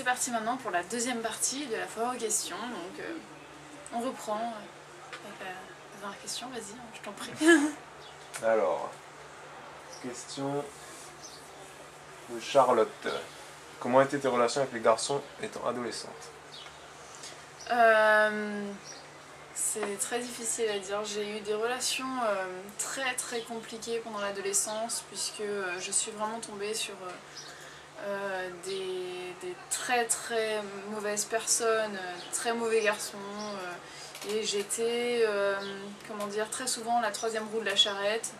c'est parti maintenant pour la deuxième partie de la foire aux questions. Donc on reprend avec la dernière question, vas-y, je t'en prie. Alors, question de Charlotte. Comment étaient tes relations avec les garçons étant adolescente? C'est très difficile à dire. J'ai eu des relations très très compliquées pendant l'adolescence puisque je suis vraiment tombée sur des très très mauvaises personnes, très mauvais garçons. Et j'étais, comment dire, très souvent la troisième roue de la charrette.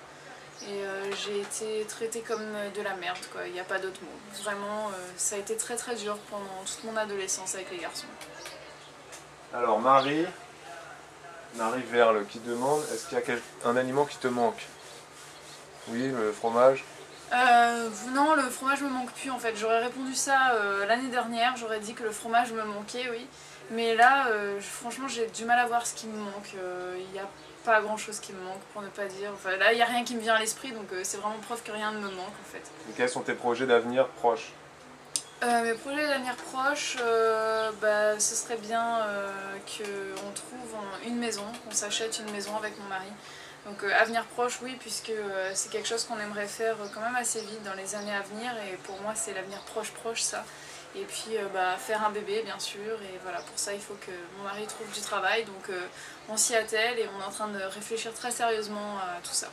Et j'ai été traitée comme de la merde, quoi. Il n'y a pas d'autre mot. Vraiment, ça a été très très dur pendant toute mon adolescence avec les garçons. Alors Marie Verle qui demande, est-ce qu'il y a un aliment qui te manque? Oui, le fromage. Non, le fromage me manque plus en fait. J'aurais répondu ça l'année dernière, j'aurais dit que le fromage me manquait, oui. Mais là, franchement, j'ai du mal à voir ce qui me manque. Il n'y a pas grand chose qui me manque, pour ne pas dire. Enfin, là, il n'y a rien qui me vient à l'esprit, donc c'est vraiment preuve que rien ne me manque en fait. Et quels sont tes projets d'avenir proches? Mes projets d'avenir proche, ce serait bien qu'on trouve une maison, qu'on s'achète une maison avec mon mari. Donc avenir proche, oui, puisque c'est quelque chose qu'on aimerait faire quand même assez vite dans les années à venir. Et pour moi, c'est l'avenir proche ça. Et puis faire un bébé, bien sûr. Et voilà, pour ça, il faut que mon mari trouve du travail. Donc on s'y attelle et on est en train de réfléchir très sérieusement à tout ça.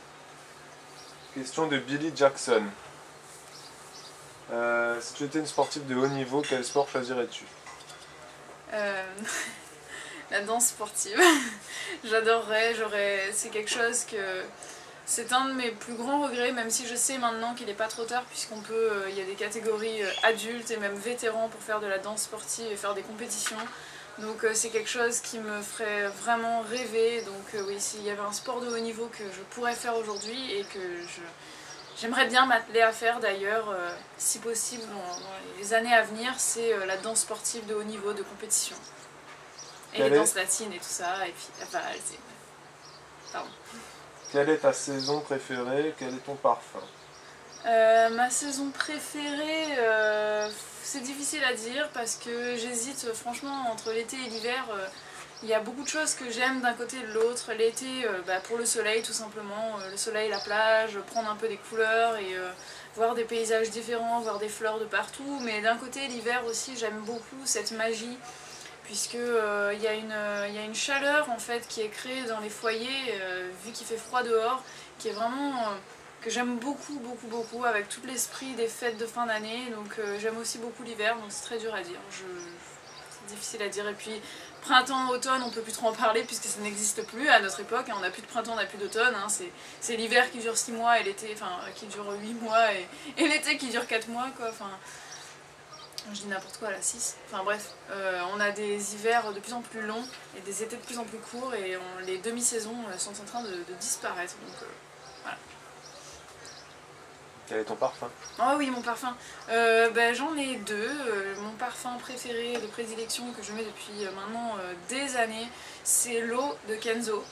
Question de Billy Jackson. Si tu étais une sportive de haut niveau, quel sport choisirais-tu? La danse sportive. J'adorerais, c'est quelque chose que... C'est un de mes plus grands regrets, même si je sais maintenant qu'il n'est pas trop tard, puisqu'on peut, il y a des catégories adultes et même vétérans pour faire de la danse sportive et faire des compétitions. Donc c'est quelque chose qui me ferait vraiment rêver. Donc oui, s'il y avait un sport de haut niveau que je pourrais faire aujourd'hui et que j'aimerais bien m'atteler à faire d'ailleurs, si possible dans les années à venir, c'est la danse sportive de haut niveau de compétition. Et les danses latines et tout ça, et puis... Enfin, pardon. Quelle est ta saison préférée? Quel est ton parfum? Ma saison préférée, c'est difficile à dire parce que j'hésite franchement entre l'été et l'hiver. Il y a beaucoup de choses que j'aime d'un côté et de l'autre. L'été, pour le soleil tout simplement, le soleil, la plage, prendre un peu des couleurs et voir des paysages différents, voir des fleurs de partout. Mais d'un côté, l'hiver aussi, j'aime beaucoup cette magie. Puisqu'il y a une chaleur en fait qui est créée dans les foyers, vu qu'il fait froid dehors, qui est vraiment... que j'aime beaucoup, avec tout l'esprit des fêtes de fin d'année. Donc j'aime aussi beaucoup l'hiver, donc c'est très dur à dire. C'est difficile à dire. Et puis printemps, automne, on peut plus trop en parler puisque ça n'existe plus à notre époque. On n'a plus de printemps, on n'a plus d'automne. C'est l'hiver qui dure 6 mois et l'été, enfin qui dure 8 mois et l'été qui dure 4 mois quoi. Enfin, je dis n'importe quoi, la 6. Enfin bref, on a des hivers de plus en plus longs et des étés de plus en plus courts et les demi-saisons sont en train de disparaître. Donc voilà. Quel est ton parfum? Oh oui, mon parfum. J'en ai deux. Mon parfum préféré de prédilection que je mets depuis maintenant des années, c'est l'eau de Kenzo.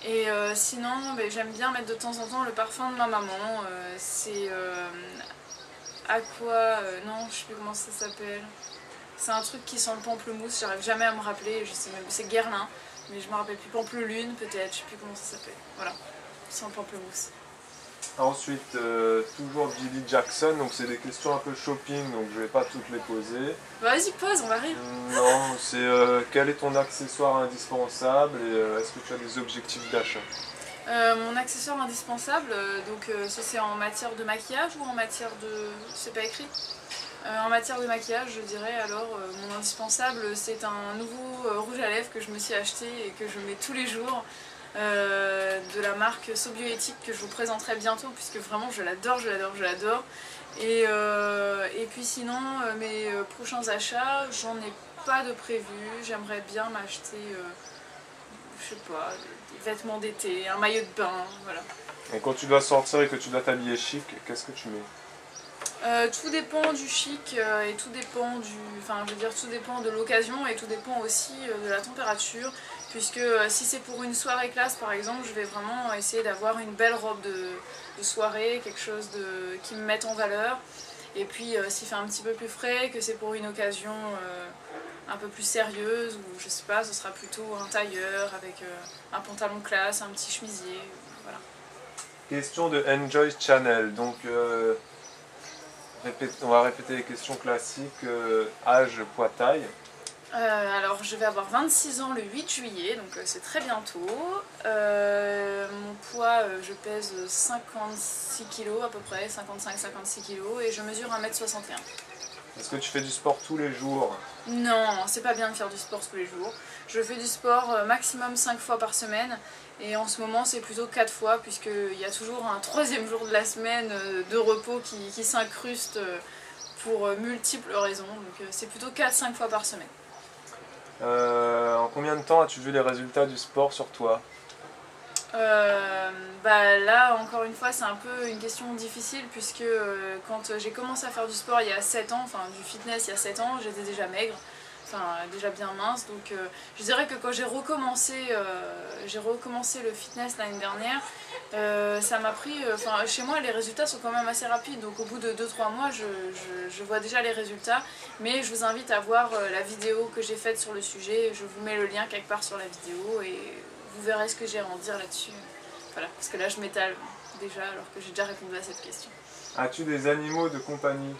Et sinon, j'aime bien mettre de temps en temps le parfum de ma maman. C'est Aqua, non, je sais plus comment ça s'appelle. C'est un truc qui sent le pamplemousse, j'arrive jamais à me rappeler, je sais même, c'est Guerlain, mais je me rappelle plus, Pampelune peut-être, je sais plus comment ça s'appelle. Voilà, c'est un pamplemousse. Ensuite, toujours Billy Jackson, donc c'est des questions un peu shopping, donc je vais pas toutes les poser. Vas-y, pose, on arrive. Non, c'est quel est ton accessoire indispensable et est-ce que tu as des objectifs d'achat? Mon accessoire indispensable, ça c'est en matière de maquillage ou en matière de... c'est pas écrit. En matière de maquillage, je dirais alors, mon indispensable c'est un nouveau rouge à lèvres que je me suis acheté et que je mets tous les jours. De la marque So Bioéthique que je vous présenterai bientôt puisque vraiment je l'adore. Et puis sinon, mes prochains achats, j'en ai pas de prévu. J'aimerais bien m'acheter, je sais pas, des vêtements d'été, un maillot de bain, voilà. Et quand tu dois sortir et que tu dois t'habiller chic, qu'est-ce que tu mets? Tout dépend du chic et tout dépend tout dépend de l'occasion et tout dépend aussi de la température. Puisque si c'est pour une soirée classe par exemple, je vais vraiment essayer d'avoir une belle robe de soirée, quelque chose qui me mette en valeur. Et puis s'il fait un petit peu plus frais, que c'est pour une occasion un peu plus sérieuse, ou je sais pas, ce sera plutôt un tailleur avec un pantalon classe, un petit chemisier, voilà. Question de Enjoy Channel. Donc, on va répéter les questions classiques. Âge, poids, taille. Alors je vais avoir 26 ans le 8 juillet, donc c'est très bientôt. Mon poids, je pèse 56 kg à peu près, 55-56 kg, et je mesure 1m61. Est-ce que tu fais du sport tous les jours? Non, c'est pas bien de faire du sport tous les jours. Je fais du sport maximum 5 fois par semaine, et en ce moment c'est plutôt 4 fois, puisqu'il y a toujours un troisième jour de la semaine de repos qui s'incruste pour multiples raisons, donc c'est plutôt 4-5 fois par semaine. En combien de temps as-tu vu les résultats du sport sur toi? Bah là, encore une fois, c'est un peu une question difficile, puisque quand j'ai commencé à faire du sport il y a 7 ans, enfin du fitness il y a 7 ans, j'étais déjà maigre, enfin déjà bien mince, donc je dirais que quand j'ai recommencé le fitness l'année dernière, ça m'a pris, enfin chez moi les résultats sont quand même assez rapides, donc au bout de 2-3 mois je vois déjà les résultats, mais je vous invite à voir la vidéo que j'ai faite sur le sujet, je vous mets le lien quelque part sur la vidéo et vous verrez ce que j'ai à en dire là-dessus. Voilà, parce que là je m'étale déjà alors que j'ai déjà répondu à cette question. As-tu des animaux de compagnie?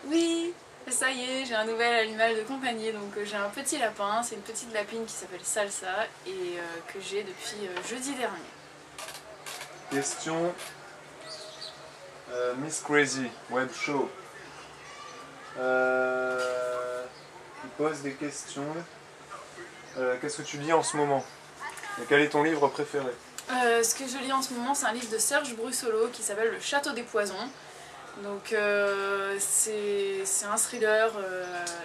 Oui, ça y est, j'ai un nouvel animal de compagnie, donc j'ai un petit lapin, c'est une petite lapine qui s'appelle Salsa et que j'ai depuis jeudi dernier. Question Miss Crazy, web show. Il pose des questions. Qu'est-ce que tu lis en ce moment? Et quel est ton livre préféré? Ce que je lis en ce moment, c'est un livre de Serge Brussolo qui s'appelle Le Château des Poisons. Donc c'est un thriller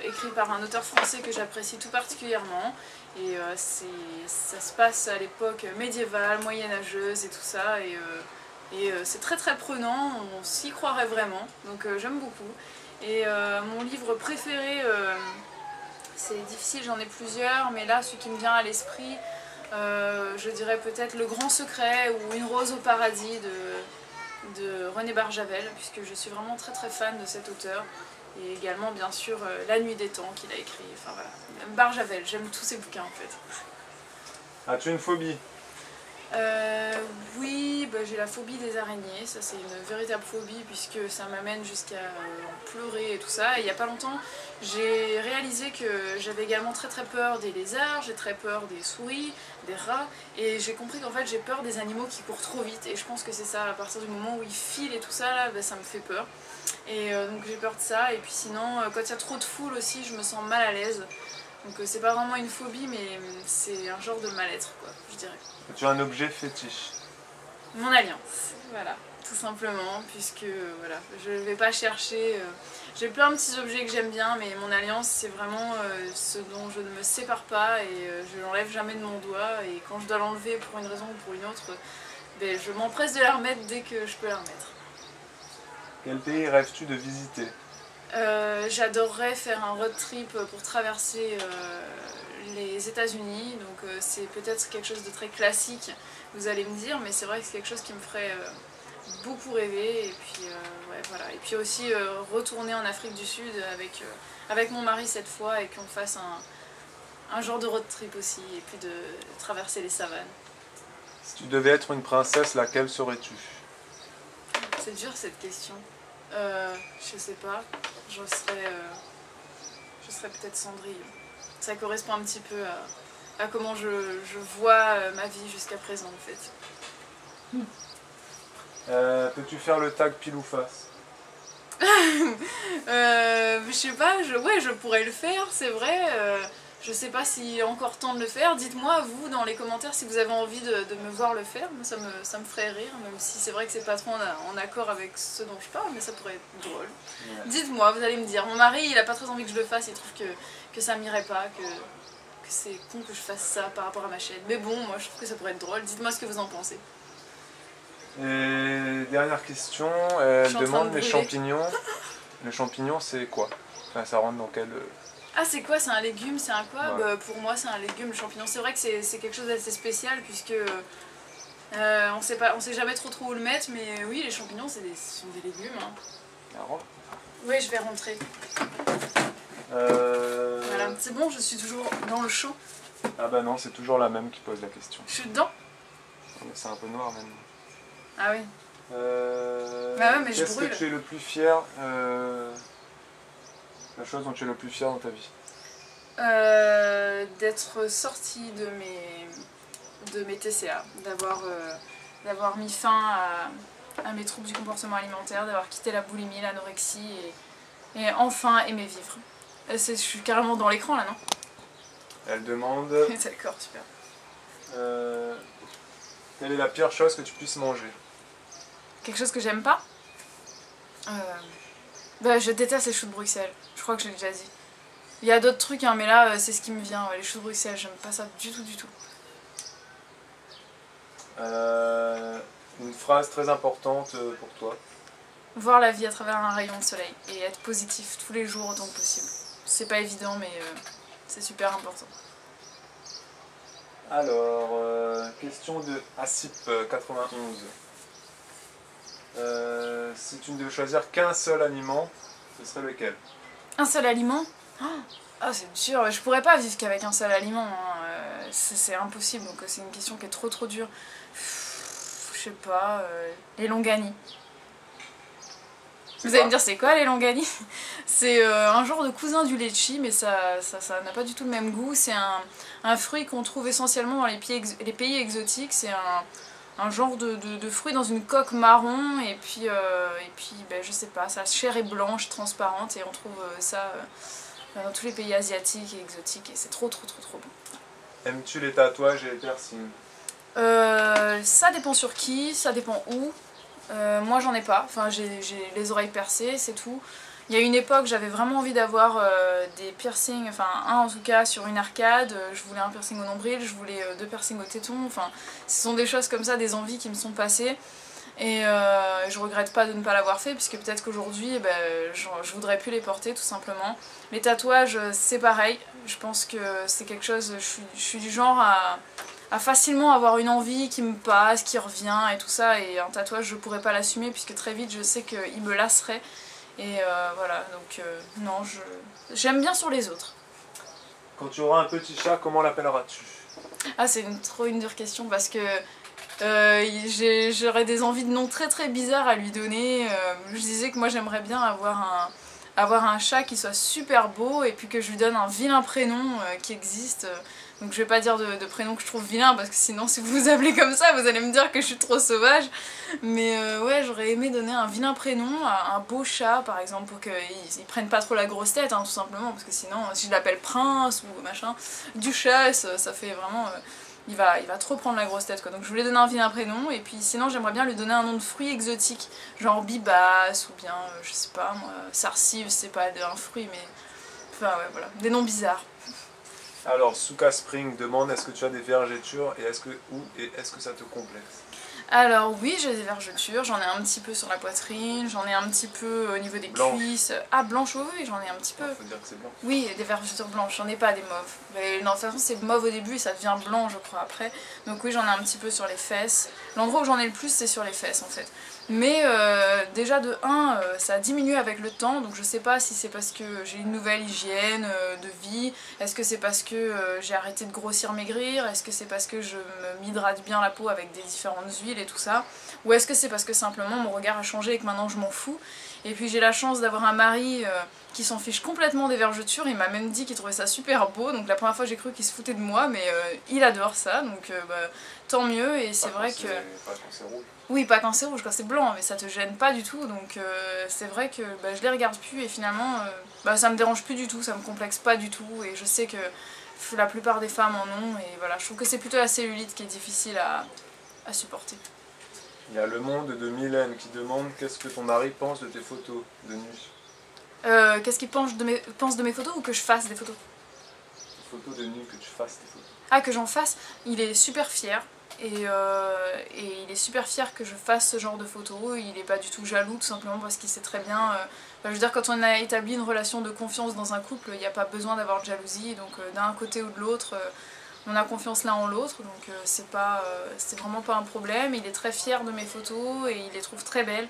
écrit par un auteur français que j'apprécie tout particulièrement. Et ça se passe à l'époque médiévale, moyenâgeuse et tout ça. Et c'est très très prenant, on s'y croirait vraiment. Donc j'aime beaucoup. Et mon livre préféré, c'est difficile, j'en ai plusieurs, mais là celui qui me vient à l'esprit, je dirais peut-être Le Grand Secret ou Une rose au paradis de René Barjavel, puisque je suis vraiment très très fan de cet auteur. Et également bien sûr La Nuit des Temps qu'il a écrit, enfin voilà. Barjavel, j'aime tous ses bouquins en fait. As-tu une phobie? Oui, bah, j'ai la phobie des araignées, ça c'est une véritable phobie puisque ça m'amène jusqu'à en pleurer et tout ça. Et il n'y a pas longtemps, j'ai réalisé que j'avais également très très peur des lézards, j'ai très peur des souris, des rats, et j'ai compris qu'en fait j'ai peur des animaux qui courent trop vite. Et je pense que c'est ça, à partir du moment où ils filent et tout ça, là, bah, ça me fait peur. Et donc j'ai peur de ça, et puis sinon, quand il y a trop de foule aussi, je me sens mal à l'aise. Donc c'est pas vraiment une phobie, mais c'est un genre de mal-être, quoi, je dirais. As-tu un objet fétiche? Mon alliance, voilà, tout simplement, puisque voilà, je vais pas chercher. J'ai plein de petits objets que j'aime bien, mais mon alliance c'est vraiment ce dont je ne me sépare pas et je l'enlève jamais de mon doigt. Et quand je dois l'enlever pour une raison ou pour une autre, ben, je m'empresse de la remettre dès que je peux la remettre. Quel pays rêves-tu de visiter? J'adorerais faire un road trip pour traverser les États-Unis, donc c'est peut-être quelque chose de très classique, vous allez me dire, mais c'est vrai que c'est quelque chose qui me ferait beaucoup rêver. Et puis ouais, voilà. Et puis aussi retourner en Afrique du Sud avec mon mari cette fois et qu'on fasse un genre de road trip aussi, et puis de traverser les savanes. Si tu devais être une princesse, laquelle serais-tu? C'est dur cette question. Je sais pas, je serais peut-être Cendrillon. Ça correspond un petit peu à comment je vois ma vie jusqu'à présent en fait. Peux-tu faire le tag pile ou face? Je sais pas, ouais, je pourrais le faire, c'est vrai. Je sais pas s'il y a encore temps de le faire. Dites-moi, vous, dans les commentaires, si vous avez envie de me voir le faire. Moi, ça me ferait rire, même si c'est vrai que c'est pas trop en accord avec ce dont je parle, mais ça pourrait être drôle. Ouais. Dites-moi, vous allez me dire. Mon mari, il a pas très envie que je le fasse, il trouve que ça m'irait pas, que c'est con que je fasse ça par rapport à ma chaîne. Mais bon, moi, je trouve que ça pourrait être drôle. Dites-moi ce que vous en pensez. Et dernière question, elle demande les champignons. Les champignons, c'est quoi? Enfin, ça rentre dans quel... Ah, c'est quoi? C'est un légume? C'est un quoi? Ouais. Bah, pour moi, c'est un légume, le champignon. C'est vrai que c'est quelque chose d'assez spécial, puisque on sait jamais trop où le mettre, mais oui, les champignons, sont des légumes. Hein. Marrant. Oui, je vais rentrer. Voilà, c'est bon, je suis toujours dans le chaud. Ah bah non, c'est toujours la même qui pose la question. Je suis dedans? Mais c'est un peu noir maintenant. Ah oui. Bah ouais, mais je Qu'est-ce que brûle. tu es le plus fier la chose dont tu es le plus fier dans ta vie? D'être sortie de mes TCA, d'avoir mis fin à mes troubles du comportement alimentaire, d'avoir quitté la boulimie, l'anorexie et enfin aimer vivre. Je suis carrément dans l'écran là, non? Elle demande D'accord, super. quelle est la pire chose que tu puisses manger? Quelque chose que j'aime pas? Bah, je déteste les choux de Bruxelles, je crois que je l'ai déjà dit. Il y a d'autres trucs, hein, mais là c'est ce qui me vient, ouais, les choux de Bruxelles, j'aime pas ça du tout du tout. Une phrase très importante pour toi. Voir la vie à travers un rayon de soleil et être positif tous les jours autant que possible. C'est pas évident, mais c'est super important. Alors, question de Asip91. Si tu ne devais choisir qu'un seul aliment, ce serait lequel? Un seul aliment? Ah, c'est dur, je pourrais pas vivre qu'avec un seul aliment, hein. C'est impossible, donc c'est une question qui est trop dure. Je sais pas, les longanies. Vous allez me dire c'est quoi les longanies? C'est un genre de cousin du litchi, mais ça n'a pas du tout le même goût. C'est un fruit qu'on trouve essentiellement dans les pays exotiques. C'est un genre de fruit dans une coque marron, et puis ben, je sais pas, sa chair est blanche, transparente, et on trouve ça dans tous les pays asiatiques et exotiques, et c'est trop bon. Aimes-tu les tatouages et les piercings? Ça dépend sur qui, ça dépend où. Moi j'en ai pas, enfin j'ai les oreilles percées, c'est tout. Il y a une époque j'avais vraiment envie d'avoir des piercings, enfin un en tout cas sur une arcade, je voulais un piercing au nombril, je voulais 2 piercings au téton, enfin ce sont des choses comme ça, des envies qui me sont passées. Et je regrette pas de ne pas l'avoir fait, puisque peut-être qu'aujourd'hui je voudrais plus les porter tout simplement. Les tatouages c'est pareil, je pense que c'est quelque chose, je suis du genre à facilement avoir une envie qui me passe, qui revient et tout ça, et un tatouage je pourrais pas l'assumer puisque très vite je sais qu'il me lasserait, et voilà, donc non, j'aime bien sur les autres. Quand tu auras un petit chat, comment l'appelleras-tu? Ah, c'est trop une dure question, parce que j'aurais des envies de noms très bizarres à lui donner. Je disais que moi j'aimerais bien avoir un chat qui soit super beau, et puis que je lui donne un vilain prénom qui existe. Donc je vais pas dire de prénom que je trouve vilain, parce que sinon si vous vous appelez comme ça vous allez me dire que je suis trop sauvage. Mais ouais, j'aurais aimé donner un vilain prénom à un beau chat par exemple, pour qu'ils prennent pas trop la grosse tête, hein, tout simplement, parce que sinon si je l'appelle Prince ou machin, Duchesse, ça fait vraiment... il va trop prendre la grosse tête quoi. Donc je voulais donner un vilain prénom, et puis sinon j'aimerais bien lui donner un nom de fruit exotique, genre Bibas, ou bien je sais pas moi, Sarsive, c'est pas un fruit, mais enfin ouais, voilà, des noms bizarres. Alors, Souka Spring demande est-ce que tu as des vergetures et est-ce que ça te complexe? Alors oui, j'ai des vergetures, j'en ai un petit peu sur la poitrine, j'en ai un petit peu au niveau des cuisses. Ah, blanche, oui, j'en ai un petit peu. Faut dire que c'est blanc. Oui, des vergetures blanches, j'en ai pas des mauves. Mais non, de toute façon c'est mauve au début et ça devient blanc je crois après. Donc oui, j'en ai un petit peu sur les fesses. L'endroit où j'en ai le plus c'est sur les fesses en fait. Mais déjà de 1, ça a diminué avec le temps, donc je sais pas si c'est parce que j'ai une nouvelle hygiène de vie, est-ce que c'est parce que j'ai arrêté de grossir, maigrir, est-ce que c'est parce que je m'hydrate bien la peau avec des différentes huiles et tout ça, ou est-ce que c'est parce que simplement mon regard a changé et que maintenant je m'en fous. Et puis j'ai la chance d'avoir un mari qui s'en fiche complètement des vergetures, il m'a même dit qu'il trouvait ça super beau, donc la première fois j'ai cru qu'il se foutait de moi, mais il adore ça, donc tant mieux, et c'est vrai que... Pas quand c'est rouge. Oui, pas quand c'est rouge, quand c'est blanc, mais ça te gêne pas du tout, donc c'est vrai que je les regarde plus, et finalement ça me dérange plus du tout, ça me complexe pas du tout, et je sais que la plupart des femmes en ont, et voilà, je trouve que c'est plutôt la cellulite qui est difficile à supporter. Il y a Le Monde de Mylène qui demande qu'est-ce que ton mari pense de tes photos de nu? Qu'est-ce qu'il pense de mes photos, ou que je fasse des photos? Des photos de nu, que tu fasses des photos. Ah, que j'en fasse? Il est super fier. Et il est super fier que je fasse ce genre de photos, il est pas du tout jaloux tout simplement parce qu'il sait très bien, je veux dire, quand on a établi une relation de confiance dans un couple, il n'y a pas besoin d'avoir de jalousie, donc d'un côté ou de l'autre, on a confiance l'un en l'autre, donc c'est vraiment pas un problème. Il est très fier de mes photos et il les trouve très belles,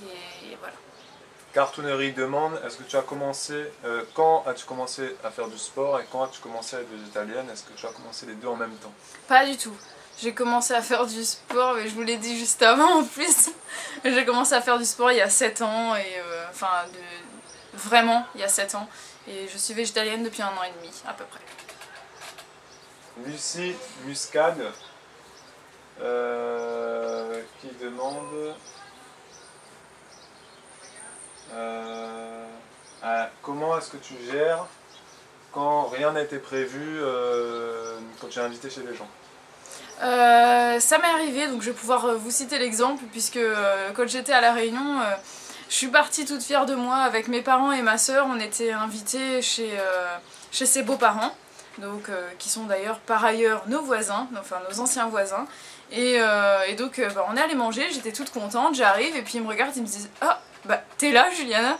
et voilà. Cartoonerie demande, est-ce que tu as commencé, quand as-tu commencé à faire du sport et quand as-tu commencé à être végétalienne? Est-ce que tu as commencé les deux en même temps? Pas du tout. J'ai commencé à faire du sport, mais je vous l'ai dit juste avant en plus. J'ai commencé à faire du sport il y a 7 ans, et vraiment il y a 7 ans. Et je suis végétalienne depuis 1 an et demi à peu près. Lucie Muscade qui demande comment est-ce que tu gères quand rien n'a été prévu quand tu es invité chez les gens? Ça m'est arrivé, donc je vais pouvoir vous citer l'exemple, puisque quand j'étais à La Réunion, je suis partie toute fière de moi avec mes parents et ma soeur. On était invités chez ses beaux-parents, donc, qui sont d'ailleurs par ailleurs nos voisins, enfin nos anciens voisins. Et donc on est allé manger, j'étais toute contente, j'arrive et puis ils me regardent, ils me disent « Ah, bah t'es là Juliana ?»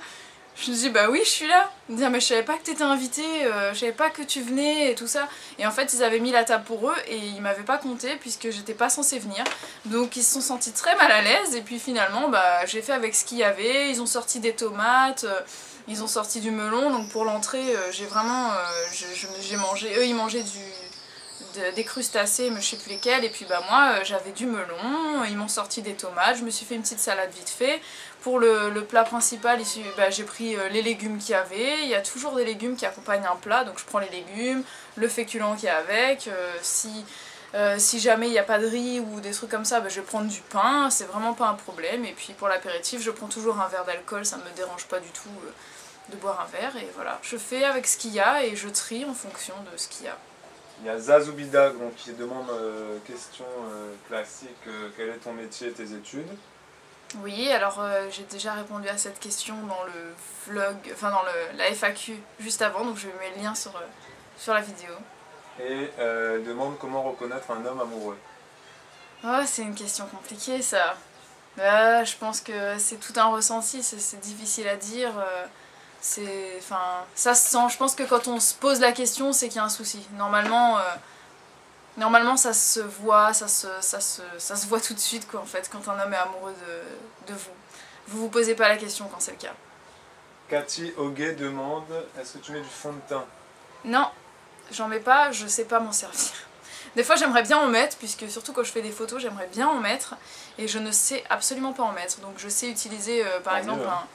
Je me dis bah oui je suis là. Ils me disent mais je savais pas que t'étais invitée, je savais pas que tu venais et tout ça. Et en fait ils avaient mis la table pour eux et ils m'avaient pas compté puisque j'étais pas censée venir. Donc ils se sont sentis très mal à l'aise et puis finalement bah j'ai fait avec ce qu'il y avait. Ils ont sorti des tomates, ils ont sorti du melon. Donc pour l'entrée j'ai vraiment, j'ai mangé, eux ils mangeaient des crustacés mais je sais plus lesquels, et puis bah moi j'avais du melon, ils m'ont sorti des tomates, je me suis fait une petite salade vite fait. Pour le plat principal ici, bah, j'ai pris les légumes qu'il y avait, il y a toujours des légumes qui accompagnent un plat, donc je prends les légumes, le féculent qu'il y a avec, si jamais il n'y a pas de riz ou des trucs comme ça, bah, je vais prendre du pain, c'est vraiment pas un problème. Et puis pour l'apéritif je prends toujours un verre d'alcool, ça me dérange pas du tout de boire un verre, et voilà. Je fais avec ce qu'il y a et je trie en fonction de ce qu'il y a. Il y a Zazoubida qui demande question classique, quel est ton métier et tes études? Oui, alors j'ai déjà répondu à cette question dans le vlog, enfin dans la FAQ juste avant, donc je vais mettre le lien sur la vidéo. Et elle demande comment reconnaître un homme amoureux. Oh, c'est une question compliquée ça. Je pense que c'est tout un ressenti, c'est difficile à dire. Enfin, ça se sent, je pense que quand on se pose la question, c'est qu'il y a un souci. Normalement ça se voit, ça se voit tout de suite quoi, en fait, quand un homme est amoureux de vous. Vous vous posez pas la question quand c'est le cas. Cathy Hoguet demande, est-ce que tu mets du fond de teint? Non, j'en mets pas, je sais pas m'en servir. Des fois j'aimerais bien en mettre, puisque surtout quand je fais des photos j'aimerais bien en mettre, et je ne sais absolument pas en mettre. Donc je sais utiliser par exemple un...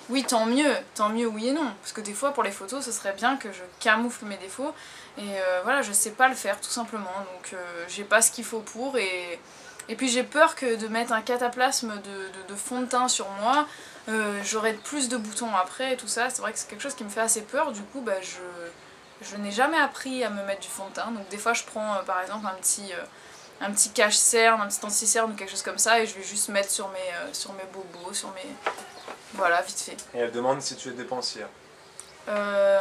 Oui, tant mieux oui et non, parce que des fois pour les photos ce serait bien que je camoufle mes défauts, et voilà, je sais pas le faire tout simplement, donc j'ai pas ce qu'il faut pour, et puis j'ai peur que de mettre un cataplasme de fond de teint sur moi, j'aurai plus de boutons après et tout ça. C'est vrai que c'est quelque chose qui me fait assez peur, du coup bah, je n'ai jamais appris à me mettre du fond de teint, donc des fois je prends par exemple un petit cache-cerne, un petit anti-cerne ou quelque chose comme ça, et je vais juste mettre sur mes bobos, sur mes... Voilà, vite fait. Et elle demande si tu es dépensière. Je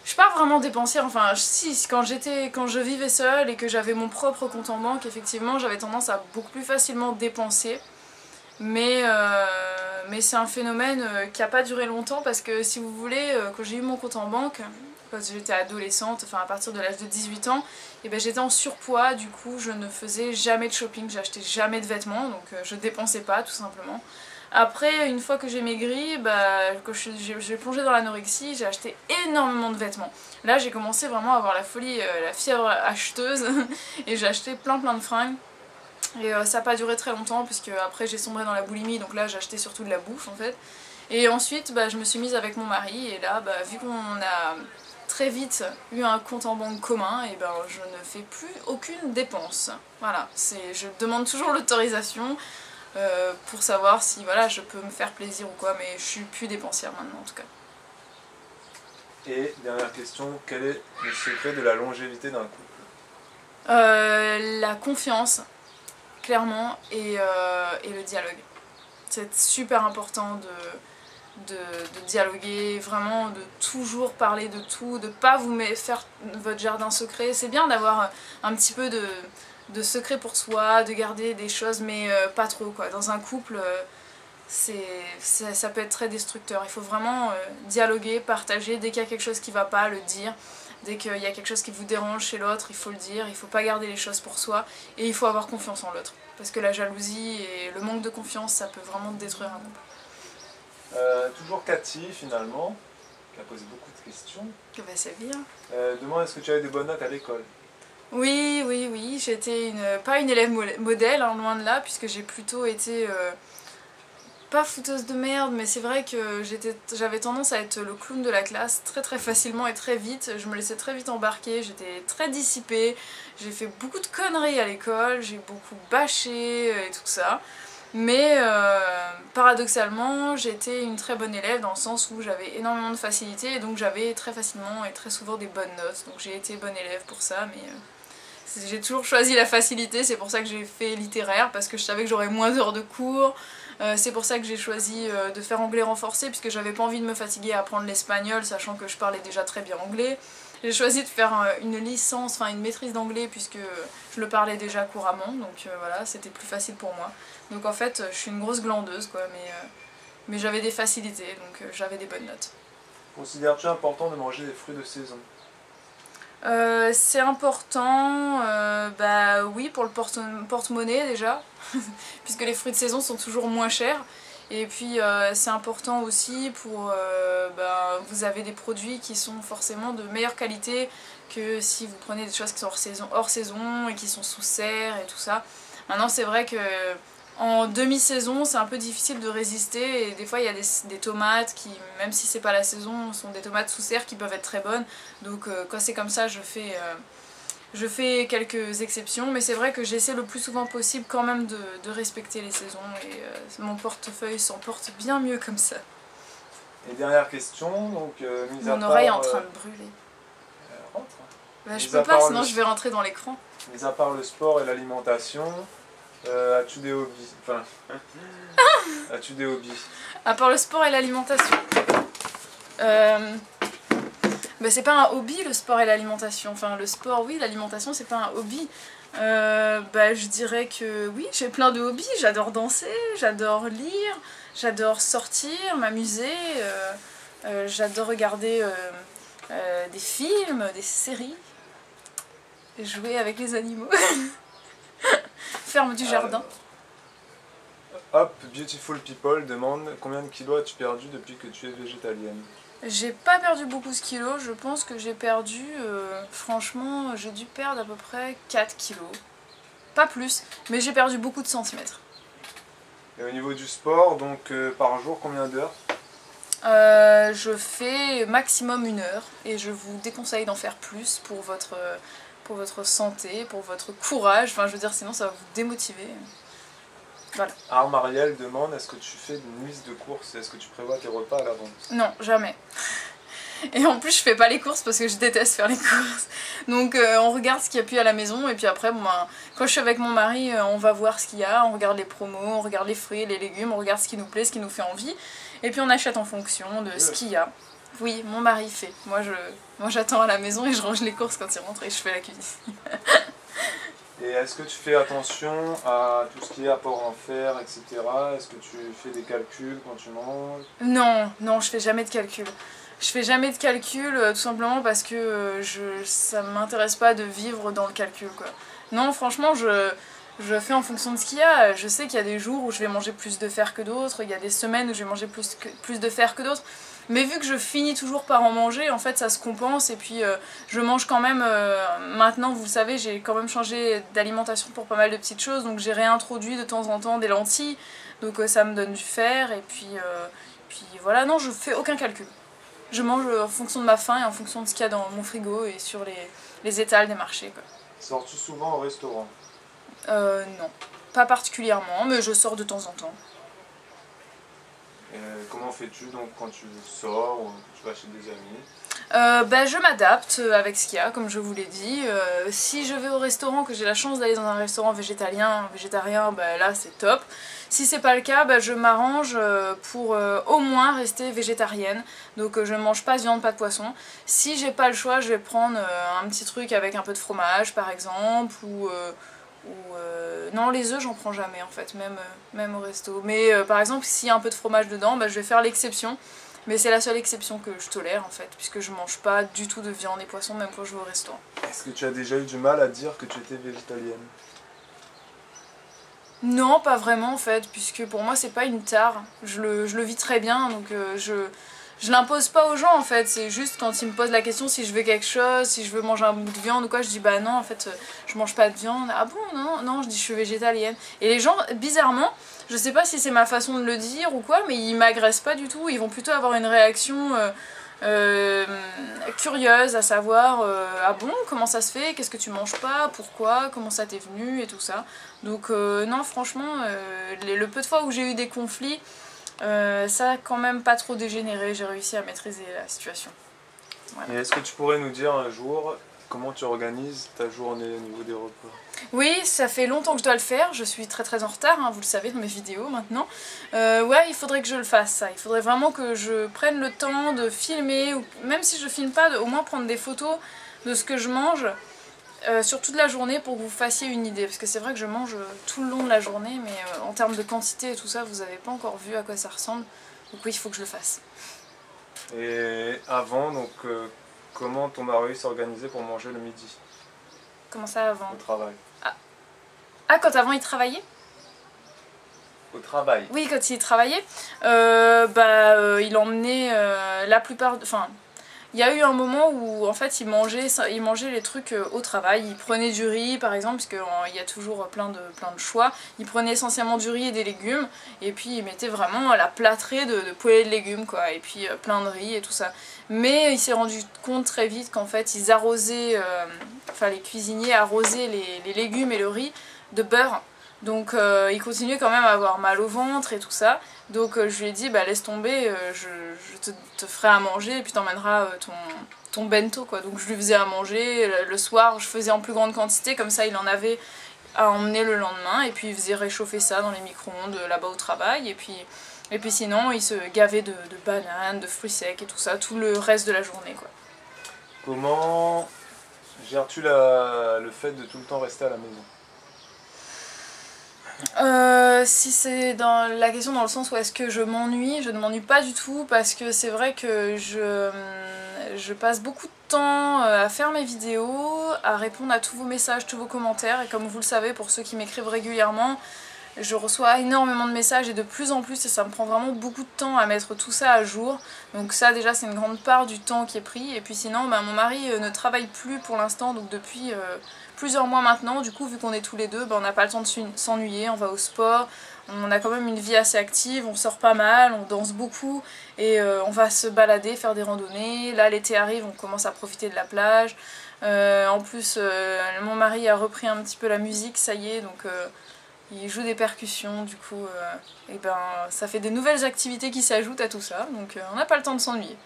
suis pas vraiment dépensière, enfin si, quand je vivais seule et que j'avais mon propre compte en banque, effectivement j'avais tendance à beaucoup plus facilement dépenser. Mais c'est un phénomène qui n'a pas duré longtemps, parce que si vous voulez, quand j'ai eu mon compte en banque, quand j'étais adolescente, enfin à partir de l'âge de 18 ans, et ben j'étais en surpoids, du coup je ne faisais jamais de shopping, j'achetais jamais de vêtements, donc je dépensais pas tout simplement. Après, une fois que j'ai maigri, bah, quand j'ai plongé dans l'anorexie, j'ai acheté énormément de vêtements. Là j'ai commencé vraiment à avoir la folie, la fièvre acheteuse, et j'ai acheté plein de fringues. Et ça n'a pas duré très longtemps, puisque après j'ai sombré dans la boulimie, donc là j'ai acheté surtout de la bouffe en fait. Et ensuite bah, je me suis mise avec mon mari, et là bah, vu qu'on a très vite eu un compte en banque commun, et ben je ne fais plus aucune dépense. Voilà, je demande toujours l'autorisation pour savoir si voilà, je peux me faire plaisir ou quoi, mais je suis plus dépensière maintenant en tout cas. Et dernière question, quel est le secret de la longévité d'un couple? La confiance, clairement, et le dialogue. C'est super important de dialoguer, vraiment de toujours parler de tout, de pas vous faire votre jardin secret. C'est bien d'avoir un petit peu de secret pour soi, de garder des choses, mais pas trop quoi. Dans un couple, ça peut être très destructeur. Il faut vraiment dialoguer, partager, dès qu'il y a quelque chose qui va pas, le dire. Dès qu'il y a quelque chose qui vous dérange chez l'autre, il faut le dire, il faut pas garder les choses pour soi et il faut avoir confiance en l'autre. Parce que la jalousie et le manque de confiance, ça peut vraiment détruire un couple. Toujours Cathy finalement, qui a posé beaucoup de questions. Que bah, c'est bien. Demande est-ce que tu avais des bonnes notes à l'école? Oui, oui, oui, j'étais pas une élève modèle, hein, loin de là, puisque j'ai plutôt été... pas fouteuse de merde, mais c'est vrai que j'avais tendance à être le clown de la classe très facilement et très vite. Je me laissais très vite embarquer, j'étais très dissipée, j'ai fait beaucoup de conneries à l'école, j'ai beaucoup bâché et tout ça. Mais paradoxalement, j'étais une très bonne élève dans le sens où j'avais énormément de facilité et donc j'avais très facilement et très souvent des bonnes notes. Donc j'ai été bonne élève pour ça, mais j'ai toujours choisi la facilité, c'est pour ça que j'ai fait littéraire, parce que je savais que j'aurais moins d'heures de cours. C'est pour ça que j'ai choisi de faire anglais renforcé, puisque j'avais pas envie de me fatiguer à apprendre l'espagnol, sachant que je parlais déjà très bien anglais. J'ai choisi de faire une licence, enfin une maîtrise d'anglais, puisque je le parlais déjà couramment, donc voilà, c'était plus facile pour moi. Donc en fait, je suis une grosse glandeuse, quoi, mais j'avais des facilités, donc j'avais des bonnes notes. Considères-tu important de manger des fruits de saison? C'est important, bah oui, pour le porte-monnaie déjà, puisque les fruits de saison sont toujours moins chers. Et puis c'est important aussi pour, bah, vous avez des produits qui sont forcément de meilleure qualité que si vous prenez des choses qui sont hors saison et qui sont sous serre et tout ça. Maintenant c'est vrai que en demi-saison c'est un peu difficile de résister et des fois il y a des tomates qui, même si c'est pas la saison, sont des tomates sous serre qui peuvent être très bonnes. Donc quand c'est comme ça je fais quelques exceptions, mais c'est vrai que j'essaie le plus souvent possible quand même de respecter les saisons et mon portefeuille s'en porte bien mieux comme ça. Et dernière question, donc mon oreille est en train de brûler. Rentre. Bah, je peux pas, sinon je vais rentrer dans l'écran. Mis à part le sport et l'alimentation, as-tu des hobbies? Enfin, as-tu des hobbies? À part le sport et l'alimentation. Bah, c'est pas un hobby le sport et l'alimentation. Enfin le sport oui, l'alimentation c'est pas un hobby. Bah, je dirais que oui, j'ai plein de hobbies. J'adore danser, j'adore lire, j'adore sortir, m'amuser, j'adore regarder des films, des séries, jouer avec les animaux. Ferme du jardin. Hop, Beautiful People demande combien de kilos as-tu perdu depuis que tu es végétalienne? J'ai pas perdu beaucoup de kilos, je pense que j'ai perdu, franchement, j'ai dû perdre à peu près 4 kilos. Pas plus, mais j'ai perdu beaucoup de centimètres. Et au niveau du sport, donc par jour, combien d'heures? Je fais maximum 1 heure et je vous déconseille d'en faire plus pour votre santé, pour votre courage, enfin je veux dire sinon ça va vous démotiver. Voilà. Armariel demande est-ce que tu fais une liste de courses? Est-ce que tu prévois tes repas à l'avance? Non, jamais. Et en plus je fais pas les courses parce que je déteste faire les courses. Donc on regarde ce qu'il y a plus à la maison et puis après bon, ben, quand je suis avec mon mari on va voir ce qu'il y a, on regarde les promos, on regarde les fruits, les légumes, on regarde ce qui nous plaît, ce qui nous fait envie. Et puis on achète en fonction de ce qu'il y a. Oui, mon mari fait. Moi j'attends à la maison et je range les courses quand il rentre et je fais la cuisine. Et est-ce que tu fais attention à tout ce qui est apport en fer, etc. Est-ce que tu fais des calculs quand tu manges? Non, non, je fais jamais de calcul. Je fais jamais de calcul tout simplement parce que ça m'intéresse pas de vivre dans le calcul, quoi. Non, franchement, je fais en fonction de ce qu'il y a. Je sais qu'il y a des jours où je vais manger plus de fer que d'autres, il y a des semaines où je vais manger plus de fer que d'autres. Mais vu que je finis toujours par en manger, en fait ça se compense et puis je mange quand même, maintenant vous le savez, j'ai quand même changé d'alimentation pour pas mal de petites choses, donc j'ai réintroduit de temps en temps des lentilles, donc ça me donne du fer et puis voilà, non je fais aucun calcul. Je mange en fonction de ma faim et en fonction de ce qu'il y a dans mon frigo et sur les étals des marchés, quoi. Sors-tu souvent au restaurant? Non, pas particulièrement, mais je sors de temps en temps. Comment fais-tu donc quand tu sors ou que tu vas chez des amis? Bah, je m'adapte avec ce qu'il y a, comme je vous l'ai dit. Si je vais au restaurant, que j'ai la chance d'aller dans un restaurant végétarien, bah, là c'est top. Si c'est pas le cas, bah, je m'arrange pour au moins rester végétarienne. Donc je ne mange pas de viande, pas de poisson. Si j'ai pas le choix, je vais prendre un petit truc avec un peu de fromage par exemple, non, les œufs j'en prends jamais en fait, même au resto. Mais par exemple s'il y a un peu de fromage dedans, bah, je vais faire l'exception. Mais c'est la seule exception que je tolère en fait, puisque je mange pas du tout de viande et poisson, même quand je vais au restaurant. Est-ce que tu as déjà eu du mal à dire que tu étais végétalienne? Non, pas vraiment en fait, puisque pour moi c'est pas une tare. Je le vis très bien, donc je l'impose pas aux gens en fait. C'est juste quand ils me posent la question si je veux quelque chose, si je veux manger un bout de viande ou quoi, je dis bah non en fait je mange pas de viande. Ah bon non, non, je dis je suis végétalienne. Et les gens, bizarrement, je sais pas si c'est ma façon de le dire ou quoi, mais ils m'agressent pas du tout. Ils vont plutôt avoir une réaction curieuse à savoir ah bon comment ça se fait, qu'est-ce que tu manges pas, pourquoi, comment ça t'est venu et tout ça. Donc non franchement le peu de fois où j'ai eu des conflits ça a quand même pas trop dégénéré, j'ai réussi à maîtriser la situation. Voilà. Et est-ce que tu pourrais nous dire un jour comment tu organises ta journée au niveau des repas? Oui, ça fait longtemps que je dois le faire, je suis très en retard, hein, vous le savez dans mes vidéos maintenant. Ouais, il faudrait que je le fasse ça, il faudrait vraiment que je prenne le temps de filmer, ou même si je filme pas, au moins prendre des photos de ce que je mange sur toute la journée pour que vous fassiez une idée. Parce que c'est vrai que je mange tout le long de la journée, mais en termes de quantité et tout ça, vous avez pas encore vu à quoi ça ressemble. Donc oui, il faut que je le fasse. Et avant, donc, comment ton mari s'organisait pour manger le midi Comment ça avant? au travail? Ah, quand avant il travaillait? Au travail. Oui, quand il travaillait, il emmenait la plupart... Enfin, il y a eu un moment où en fait il mangeait les trucs au travail. Il prenait du riz par exemple, parce qu'il y a toujours plein de choix. Il prenait essentiellement du riz et des légumes, et puis il mettait vraiment la plâtrée de poêlée de légumes, quoi. Et puis plein de riz et tout ça. Mais il s'est rendu compte très vite qu'en fait ils arrosaient, les cuisiniers arrosaient les légumes et le riz de beurre. Donc il continuait quand même à avoir mal au ventre et tout ça. Donc je lui ai dit bah laisse tomber, je te ferai à manger et puis t'emmèneras ton bento quoi. Donc je lui faisais à manger, le soir je faisais en plus grande quantité, comme ça il en avait à emmener le lendemain. Et puis il faisait réchauffer ça dans les micro-ondes là-bas au travail. Et puis sinon il se gavait de bananes, de fruits secs et tout ça, tout le reste de la journée quoi. Comment gères-tu le fait de tout le temps rester à la maison? Si c'est dans la question dans le sens où est-ce que je m'ennuie, je ne m'ennuie pas du tout parce que c'est vrai que je passe beaucoup de temps à faire mes vidéos, à répondre à tous vos messages, tous vos commentaires, et comme vous le savez pour ceux qui m'écrivent régulièrement, je reçois énormément de messages et de plus en plus, et ça me prend vraiment beaucoup de temps à mettre tout ça à jour. Donc ça déjà c'est une grande part du temps qui est pris. Et puis sinon mon mari ne travaille plus pour l'instant, donc depuis plusieurs mois maintenant. Du coup vu qu'on est tous les deux, on n'a pas le temps de s'ennuyer, on va au sport, on a quand même une vie assez active, on sort pas mal, on danse beaucoup et on va se balader, faire des randonnées. Là l'été arrive, on commence à profiter de la plage. En plus mon mari a repris un petit peu la musique, ça y est, donc... il joue des percussions, du coup, ça fait des nouvelles activités qui s'ajoutent à tout ça, donc on n'a pas le temps de s'ennuyer.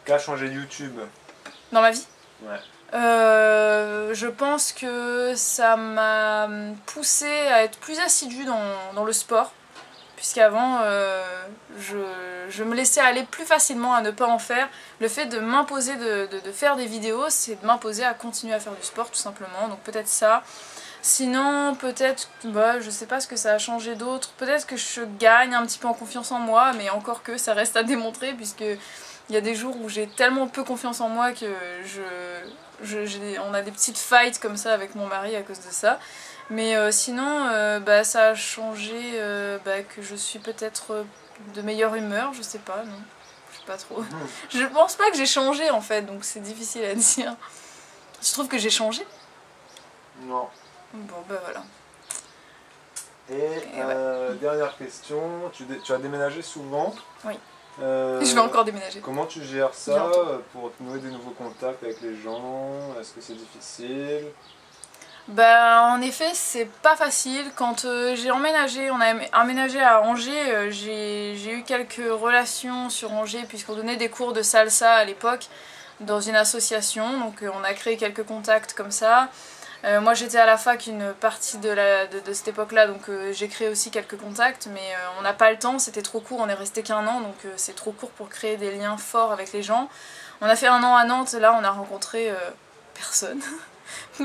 Qu'a changé YouTube Dans ma vie? Ouais. Je pense que ça m'a poussée à être plus assidue dans le sport, puisqu'avant je me laissais aller plus facilement à ne pas en faire. Le fait de m'imposer de faire des vidéos, c'est de m'imposer à continuer à faire du sport tout simplement, donc peut-être ça. Sinon, peut-être, je sais pas ce que ça a changé d'autre. Peut-être que je gagne un petit peu en confiance en moi, mais encore que ça reste à démontrer, puisque il y a des jours où j'ai tellement peu confiance en moi que on a des petites fights comme ça avec mon mari à cause de ça. Mais sinon, ça a changé que je suis peut-être de meilleure humeur, je sais pas, non. Je sais pas trop. Je pense pas que j'ai changé en fait, donc c'est difficile à dire. Tu trouves que j'ai changé? Non. Bon, voilà. Et dernière question, tu as déménagé souvent? Oui. Je vais encore déménager. Comment tu gères ça bientôt pour nouer des nouveaux contacts avec les gens? Est-ce que c'est difficile? En effet, c'est pas facile. Quand j'ai emménagé, on a emménagé à Angers, j'ai eu quelques relations sur Angers puisqu'on donnait des cours de salsa à l'époque dans une association. Donc on a créé quelques contacts comme ça. Moi j'étais à la fac une partie de cette époque-là, donc j'ai créé aussi quelques contacts, mais on n'a pas le temps, c'était trop court, on est resté qu'1 an, donc c'est trop court pour créer des liens forts avec les gens. On a fait 1 an à Nantes, là on a rencontré personne.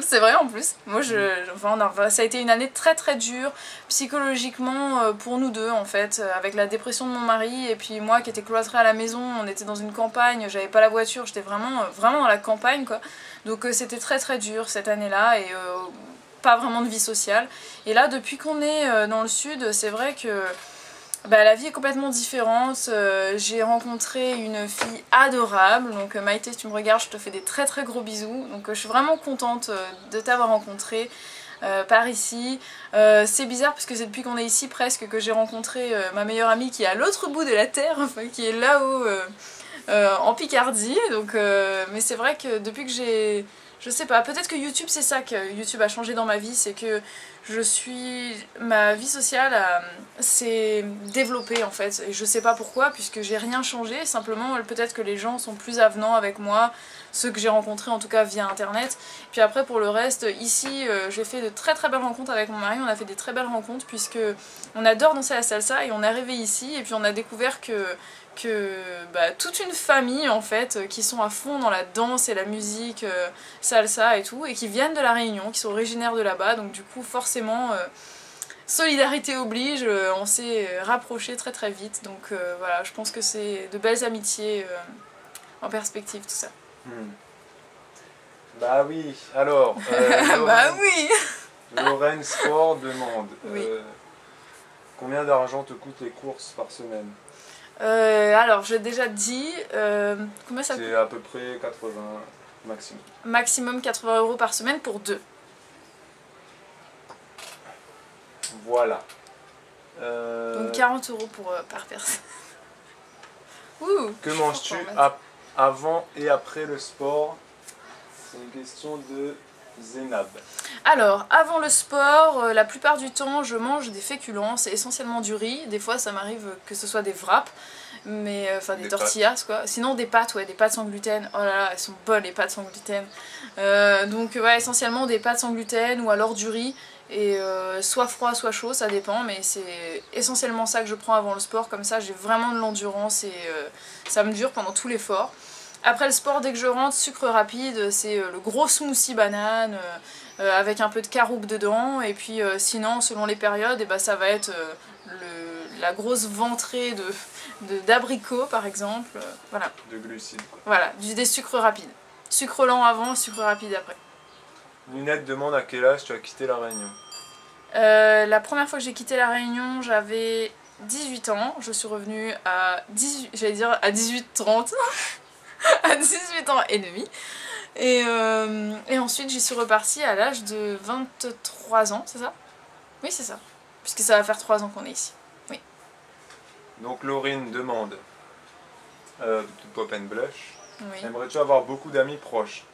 C'est vrai en plus. Moi, ça a été une année très très dure psychologiquement pour nous deux en fait, avec la dépression de mon mari et puis moi qui étais cloîtrée à la maison. On était dans une campagne, j'avais pas la voiture, j'étais vraiment dans la campagne quoi. Donc c'était très très dur cette année-là et pas vraiment de vie sociale. Et là, depuis qu'on est dans le sud, c'est vrai que bah, la vie est complètement différente. J'ai rencontré une fille adorable, donc Maïté, si tu me regardes, je te fais des très très gros bisous. Donc je suis vraiment contente de t'avoir rencontré par ici. C'est bizarre parce que c'est depuis qu'on est ici presque que j'ai rencontré ma meilleure amie qui est à l'autre bout de la terre, enfin, qui est là-haut en Picardie. Donc, mais c'est vrai que depuis que j'ai... Je sais pas, peut-être que YouTube, c'est ça que YouTube a changé dans ma vie, c'est que ma vie sociale s'est développée en fait, et je sais pas pourquoi, puisque j'ai rien changé, simplement peut-être que les gens sont plus avenants avec moi, ceux que j'ai rencontrés en tout cas via internet. Puis après pour le reste, ici j'ai fait de très très belles rencontres avec mon mari, on a fait des très belles rencontres puisque on adore danser la salsa et on est arrivé ici et puis on a découvert que toute une famille en fait qui sont à fond dans la danse et la musique salsa et tout et qui viennent de la Réunion, qui sont originaires de là-bas, donc du coup forcément solidarité oblige, on s'est rapprochés très très vite, donc voilà, je pense que c'est de belles amitiés en perspective tout ça. Bah oui, alors bah oui. Lorraine Sport demande oui. Combien d'argent te coûtent les courses par semaine? Alors j'ai déjà dit combien ça coûte? C'est à peu près 80 maximum. Maximum 80 € par semaine pour 2. Voilà. Donc 40 € par personne. Ouh, que manges-tu avant et après le sport? C'est une question de Zénab. Alors, avant le sport, la plupart du temps, je mange des féculents, c'est essentiellement du riz. Des fois, ça m'arrive que ce soit des wraps, mais enfin des tortillas quoi. Sinon des pâtes, ouais, des pâtes sans gluten. Oh là là, elles sont bonnes les pâtes sans gluten. Donc ouais, essentiellement des pâtes sans gluten ou alors du riz. Et soit froid, soit chaud, ça dépend, mais c'est essentiellement ça que je prends avant le sport, comme ça j'ai vraiment de l'endurance et ça me dure pendant tout l'effort. Après le sport, dès que je rentre, sucre rapide, c'est le gros smoothie banane avec un peu de caroube dedans, et puis sinon, selon les périodes, et ben, ça va être la grosse ventrée d'abricots par exemple, voilà. De glucides quoi. Voilà, des sucres rapides. Sucre lent avant, sucre rapide après. Lunette demande à quel âge tu as quitté la Réunion. La première fois que j'ai quitté la Réunion, j'avais 18 ans. Je suis revenue à 18-30. à 18 ans et demi. Et ensuite, j'y suis repartie à l'âge de 23 ans, c'est ça? Oui, c'est ça. Puisque ça va faire 3 ans qu'on est ici. Oui. Donc Laurine demande de Pop and Blush. Oui. Aimerais-tu avoir beaucoup d'amis proches?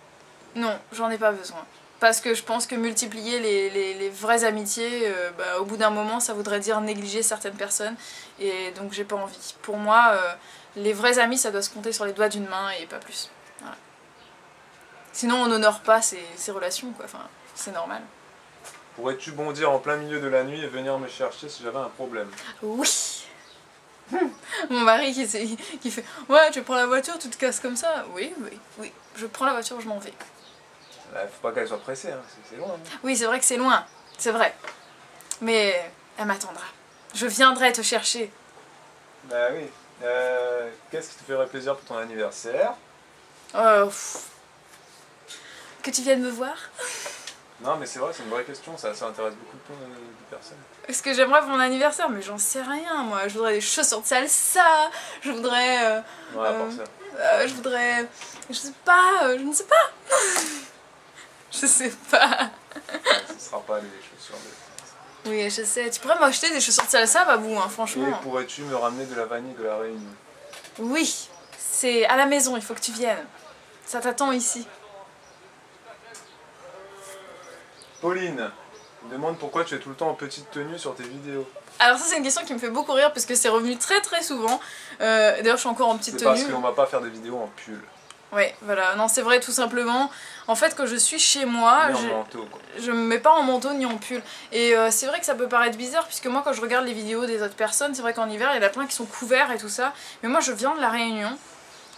Non, j'en ai pas besoin. Parce que je pense que multiplier les vraies amitiés, au bout d'un moment, ça voudrait dire négliger certaines personnes. Et donc j'ai pas envie. Pour moi, les vrais amis, ça doit se compter sur les doigts d'une main et pas plus. Voilà. Sinon, on n'honore pas ces relations, quoi. Enfin, c'est normal. Pourrais-tu bondir en plein milieu de la nuit et venir me chercher si j'avais un problème? Oui. Mon mari qui fait « Ouais, tu prends la voiture, tu te casses comme ça ?» Oui. Je prends la voiture, je m'en vais. Faut pas qu'elle soit pressée, hein. C'est loin. Hein. Oui, c'est vrai que c'est loin, c'est vrai. Mais elle m'attendra. Je viendrai te chercher. Bah oui. Qu'est-ce qui te ferait plaisir pour ton anniversaire? Que tu viennes me voir. Non, mais c'est vrai, c'est une vraie question. Ça intéresse beaucoup de personnes. Ce que j'aimerais pour mon anniversaire, mais j'en sais rien, moi. Je voudrais des chaussures de salsa. Je voudrais... Ouais, à part ça. je voudrais... Je sais pas, je ne sais pas. Je sais pas. Ce sera pas les chaussures de... Oui, je sais. Tu pourrais m'acheter des chaussures de salsa, Babou, hein, franchement. Et pourrais-tu me ramener de la vanille de la Réunion? Oui, c'est à la maison, il faut que tu viennes. Ça t'attend ici. Pauline demande pourquoi tu es tout le temps en petite tenue sur tes vidéos. Alors ça c'est une question qui me fait beaucoup rire parce que c'est revenu très très souvent. D'ailleurs je suis encore en petite tenue. C'est parce qu'on va pas faire des vidéos en pull. Ouais, voilà, non c'est vrai tout simplement. En fait quand je suis chez moi, je me mets pas en manteau ni en pull. Et c'est vrai que ça peut paraître bizarre puisque moi quand je regarde les vidéos des autres personnes, c'est vrai qu'en hiver il y en a plein qui sont couverts et tout ça. Mais moi je viens de la Réunion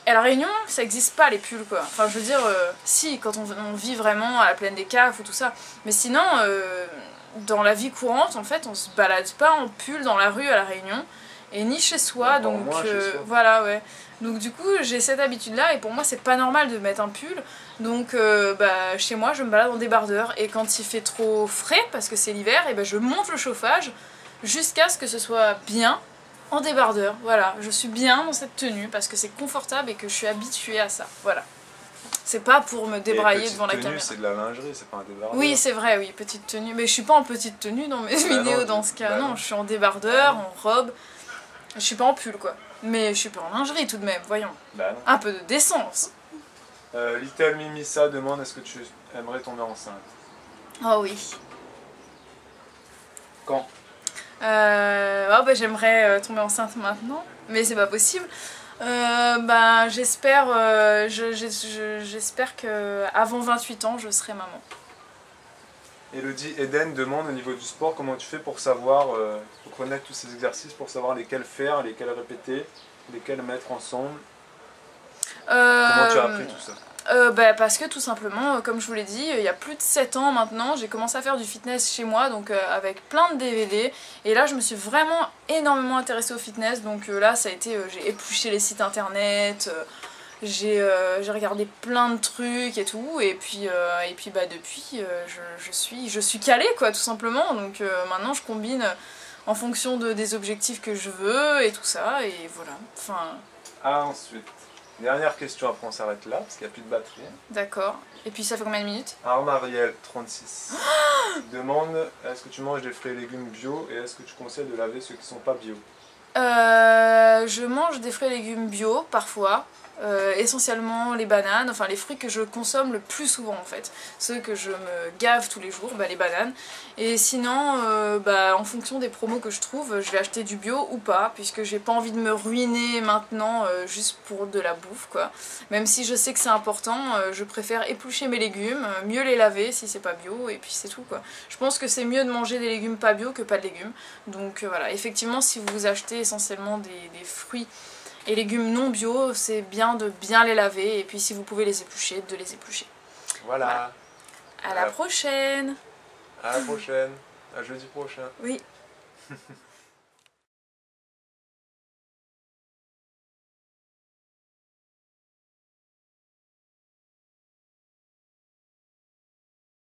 Et à La Réunion, ça existe pas les pulls quoi. Enfin, je veux dire, si, quand on vit vraiment à la plaine des Caves ou tout ça. Mais sinon, dans la vie courante, en fait, on se balade pas en pull dans la rue à La Réunion. Et ni chez soi, Encore donc moins chez soi. voilà, ouais. Donc du coup, j'ai cette habitude-là, et pour moi, c'est pas normal de mettre un pull. Donc bah, chez moi, je me balade en débardeur. Et quand il fait trop frais, parce que c'est l'hiver, et ben je monte le chauffage jusqu'à ce que ce soit bien en débardeur. Voilà, je suis bien dans cette tenue parce que c'est confortable et que je suis habituée à ça. Voilà. C'est pas pour me débrailler devant la caméra. C'est de la lingerie, c'est pas un débardeur. Oui, c'est vrai, oui, petite tenue. Mais je suis pas en petite tenue dans mes vidéos dans ce cas. Non, je suis en débardeur, en robe. Je suis pas en pull quoi. Mais je suis pas en lingerie tout de même, voyons. Bah non. Un peu de décence. Little Mimissa demande est-ce que tu aimerais tomber enceinte? Oh oui. Quand? Oh bah, j'aimerais tomber enceinte maintenant, mais c'est pas possible. Bah, j'espère que avant 28 ans, je serai maman. Elodie Eden demande au niveau du sport comment tu fais pour savoir, pour connaître tous ces exercices, pour savoir lesquels faire, lesquels répéter, lesquels mettre ensemble. Comment tu as appris tout ça? Bah parce que tout simplement, comme je vous l'ai dit, il y a plus de 7 ans maintenant, j'ai commencé à faire du fitness chez moi, donc avec plein de DVD, et là je me suis vraiment énormément intéressée au fitness, donc là ça a été, j'ai épluché les sites internet, j'ai regardé plein de trucs et tout, et puis bah depuis je suis calée quoi tout simplement, donc maintenant je combine en fonction des objectifs que je veux et tout ça, et voilà, enfin... Ensuite. Dernière question, après on s'arrête là, parce qu'il n'y a plus de batterie. D'accord. Et puis ça fait combien de minutes? Armariel, 36, demande est-ce que tu manges des fruits et légumes bio et est-ce que tu conseilles de laver ceux qui ne sont pas bio? Je mange des fruits et légumes bio parfois, essentiellement les bananes, enfin les fruits que je consomme le plus souvent en fait, ceux que je me gave tous les jours, bah, les bananes. Et sinon, bah, en fonction des promos que je trouve, je vais acheter du bio ou pas, puisque j'ai pas envie de me ruiner maintenant juste pour de la bouffe quoi. Même si je sais que c'est important, je préfère éplucher mes légumes, mieux les laver si c'est pas bio, et puis c'est tout quoi. Je pense que c'est mieux de manger des légumes pas bio que pas de légumes. Donc voilà, effectivement si vous achetez essentiellement des fruits et légumes non bio, c'est bien de bien les laver, et puis si vous pouvez les éplucher, de les éplucher. Voilà. À la prochaine. À la prochaine. À jeudi prochain. Oui.